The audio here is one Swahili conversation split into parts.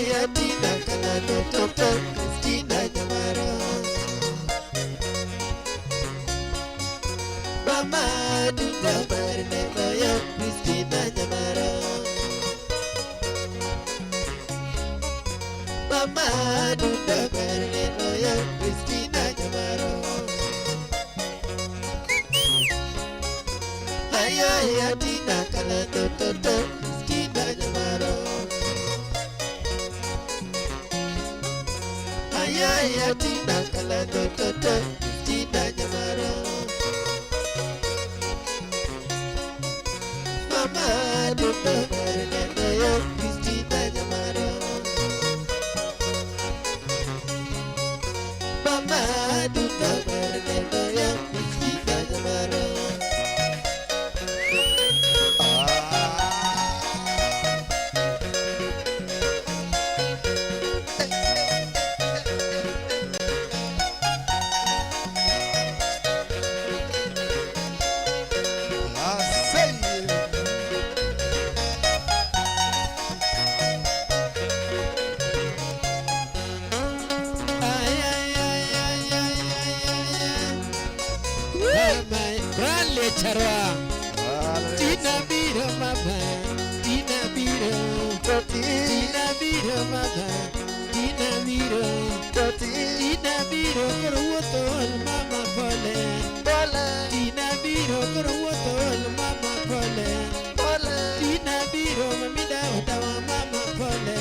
ya tina kana no toto Christina Nyamaro. Mama dunga barne ya Christina Nyamaro. Mama dunga barne ya Christina Nyamaro. Ya tina kana no toto Christina Nyamaro. Ya tina kana no toto Christina Nyamaro. Mama dunga barne ya Christina Nyamaro. Mama dunga barne ya Christina Nyamaro. Charwa Tina Biro Mama Tina Biro Tina Biro Mama Tina Biro Tina Biro Kurwotol Mama Pole Tina Biro Kurwotol Mama Pole Tina Biro Mamida Otawa Mama Pole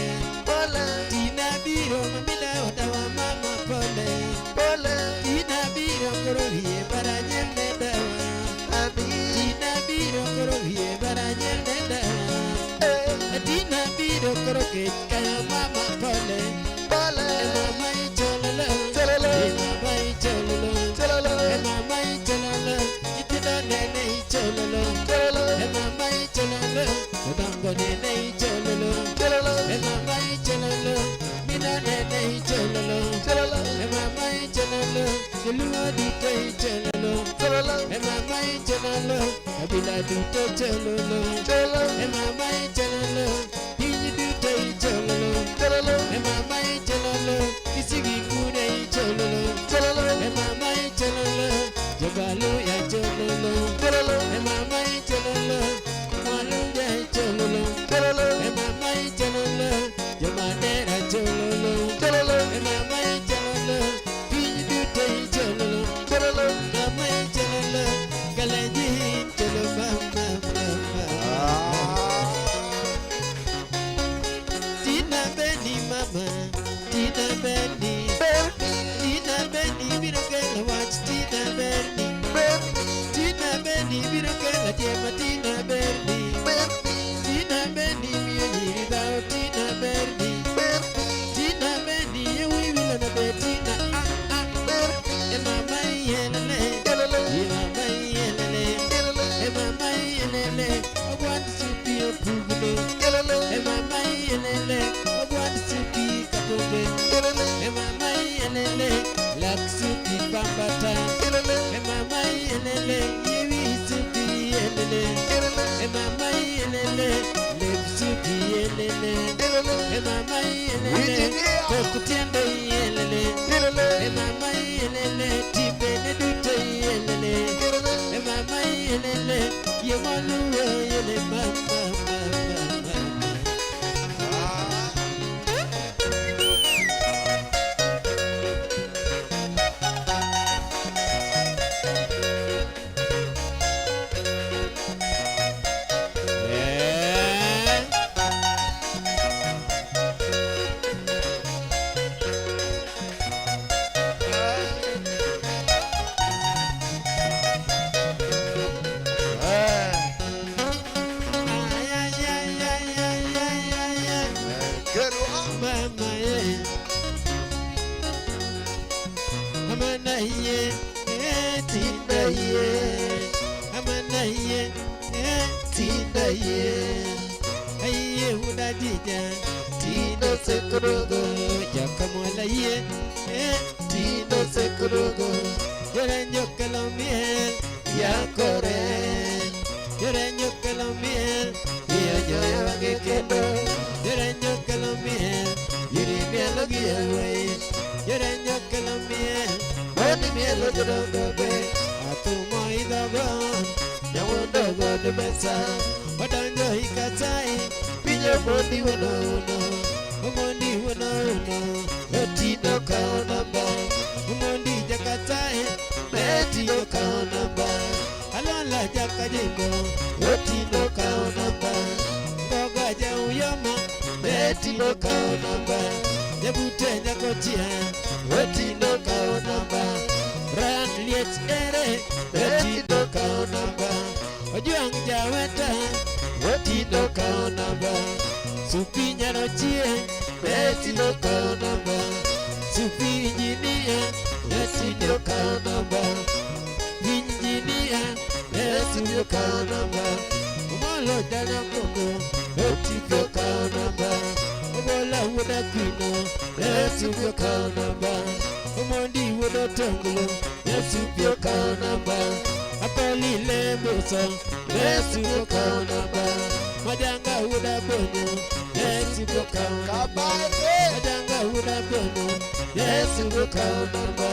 Tina Biro Mamida Otawa Mama Pole Tina Biro Kurwotol Baranyende Tina Biro Kurovie Baranyenda. Tina Biro Kuroke Kaya Mama Pole. Mama Chololo. Mama Chololo. Mama Chololo. Itina Nene Chololo. Mama Chololo. Dango Nene Chololo. Mama Chololo. Mina Nene Chololo. Mama Chololo. Luo Dite Chololo. Mama Chololo. Abila Dute Chololo. Mama Chololo. Pinyi Dute Chololo. Mama Chololo. Kisigi Kude Chololo. Mama Chololo. Jogalu ya Chololo. Mama Chololo. Malu ya Chololo. Mama Chololo. Jomadera Chololo. Mama Chololo. Pinyi Dute Chololo. Mama Chololo. Kalanji Cholo Mama. Tina Benny Mama. Tina Benny. Tina Benny. We don't get to watch Tina Benny. Tina Benny. We don't get to Tima Tina Benny. Tina Benny. We are about Tina Benny. Tina Benny. We will not be Tina. And Mama Yelele. Mama Yelele. Mama Yelele. I want to be a poodle. Mama Yelele. I want to be a poodle. Mama Yelele. Laksuti Bambata. Mama Yelele. You is to be Yelele. Mama Yelele. Lipsuti Yelele. Mama Yelele. Kokutiende Yelele. Mama Yelele. Tibene Dute Yelele. Mama Yelele. Yemalu Yele Mama. Tino Sekrogo, Jakamola ye, Tino Sekrogo, Yoranyo Kalomien, Yakore, Yoranyo Kalomien, Yoranyo Kalomien, Yiri mielo gielwe Yere nyakala miel Boni mielo jodogo be Atumo idogon Nyawodogo de besa Wadanjo hikatai Pinyo mondi wano uno Mondi wano uno Otino kao namba Mondi jakatai Betio kao namba Alala jaka jimbo Otino kao namba Ngoga ja uyama Betio kao namba Jabute nyakotia Otino kao namba Ran liet ere Betio kao namba Ojuang jaweta Otino kao namba Supi nyarochie Betio kao namba Supi injinia Betio kao namba Injinia Betio kao namba Umalo dana koko Betio kao namba Umola wuna kino Betio kao namba Umondi wuna tonglo Betio kao namba Apoli lembosa Betio kao namba Madanga wuna bono Betio kao namba Madanga wuna bono Betio kao namba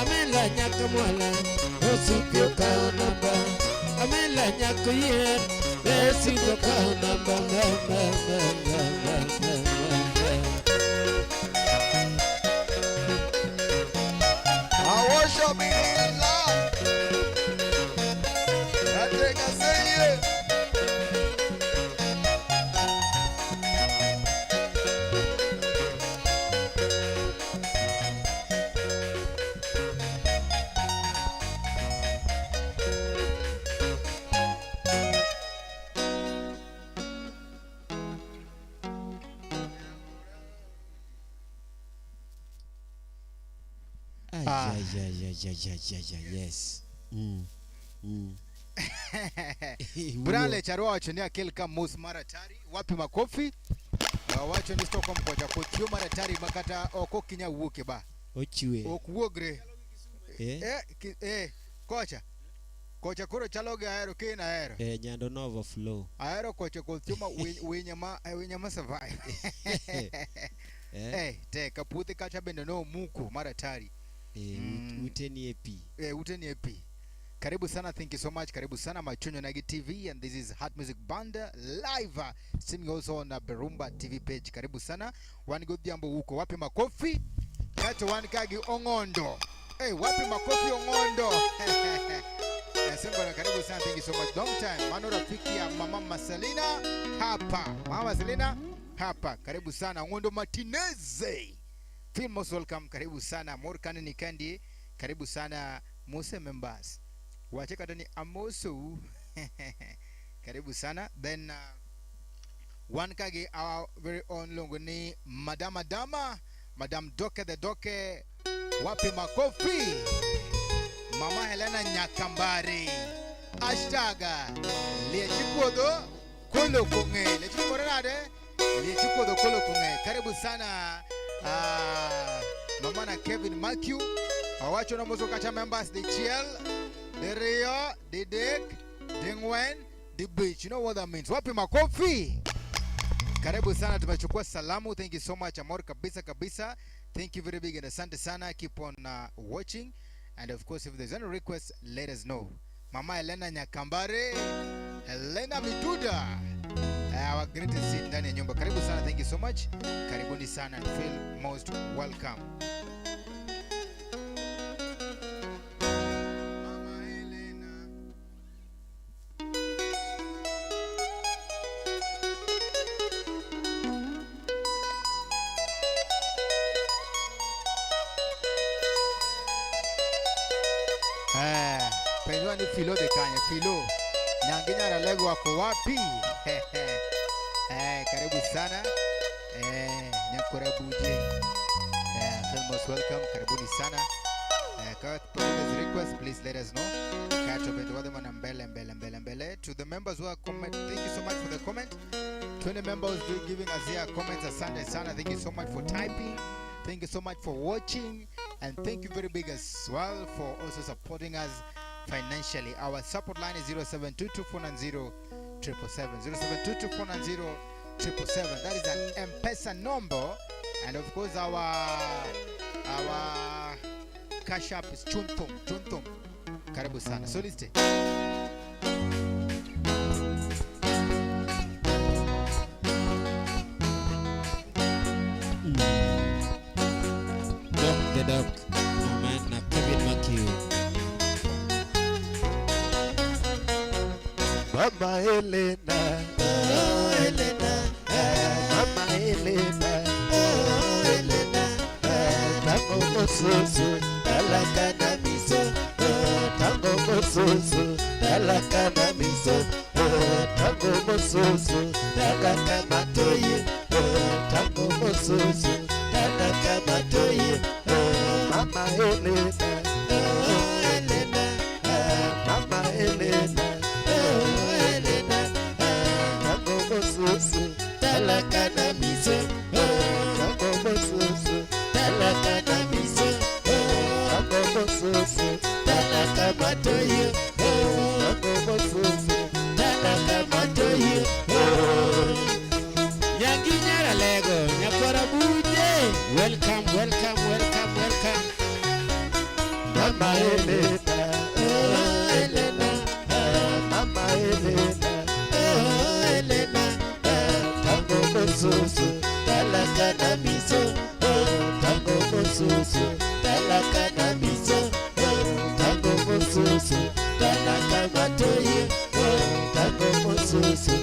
Amela nyaka mwala Betio kao namba Amela nyaka yer Betio kao namba I worship in love. I think I say it. Yes. Brale charua wachonia kelka mus maratari. Wapi makofi? Wacho ni Stockholm koja kuchio maratari makata oko kinya uoke ba. Ochiwe. Okuogre. Kocha. Kocha kuro chaloge aero kina aero. Nyando no overflow. Aero kocha kuchuma winyama survive. Te kapute kacha bende no muku maratari. Uteni epi. Uteni epi. Karibu sana, thank you so much. Karibu sana Machunyo Nagi TV, and this is Hot Music Band live streaming also on Berumba TV page. Karibu sana. One good jambo huko. Wapi makofi? Kato one kagi ongondo. Wapi makofi ongondo. Sembara karibu sana, thank you so much. Long time. Mano rafiki ya Mama Marcelina hapa. Mama Marcelina hapa. Karibu sana. Ongondo Martinez. Feel most welcome. Karibu sana. Morkani Nikandi. Karibu sana Mose members. Wacheka ndani Amosu. Karibu sana. Then one kage our very own longoni Madame Doke the Doke. Wapi makofi. Mama Helena Nyakambari. Ashtaga Liechikodo Kolo Kunge. Liechikodo Kolo Kunge. Karibu sana Mama na Kevin Matthew. Awacho na mozo kacha members the Chiel, the Rio, the Dick, the Ngwen, the Beach. You know what that means. Wapi makofi. Karibu sana, tumechukua salamu. Thank you so much. Amor kabisa. Thank you very big and asante sana. Keep on watching. And of course, if there's any request, let us know. Mama Helena Nyakambare, Helena Mituda. Our greatest seat ndani ya nyumba. Karibu sana. Thank you so much. Karibuni sana and feel most welcome. Penjua ni Filo de Kanye. Filo Nyanginya Ralego wako wapi? Karibu sana. Nyakura Buje. Feel most welcome. Karibuni sana. Kama request, please let us know. To the members who are comment, thank you so much for the comment. 20 members giving us here comments. Asante sana. Thank you so much for typing. Thank you so much for watching. And thank you very big as well for also supporting us financially. Our support line is 0722490777. 0722490777. That is an M-Pesa number. And of course our cash app is Chuntom. Karibu sana. Soliste. The Doc, man na Kevin McHugh. Mama Helena, Oh Helena, Mama Helena, oh Helena, tango mosusu, talaka na miso, tango mosusu, talaka na miso, tango mosusu, talaka matoye, tango mosusu, talaka matoye, Mama Helena, oh Helena, Mama Helena, tango mosusu, talaka na miso, tango mosusu, talaka na miso, tango mosusu, talaka matoyo, tango mosusu. talaka matoyo. Nyangi nyara lego, nyakora buje. Welcome. Mama Helena, Oh Helena, Mama Helena, oh Helena, tango mosusu, talaka na miso, tango mosusu, talaka na miso, tango mosusu, talaka matoyo, tango mosusu,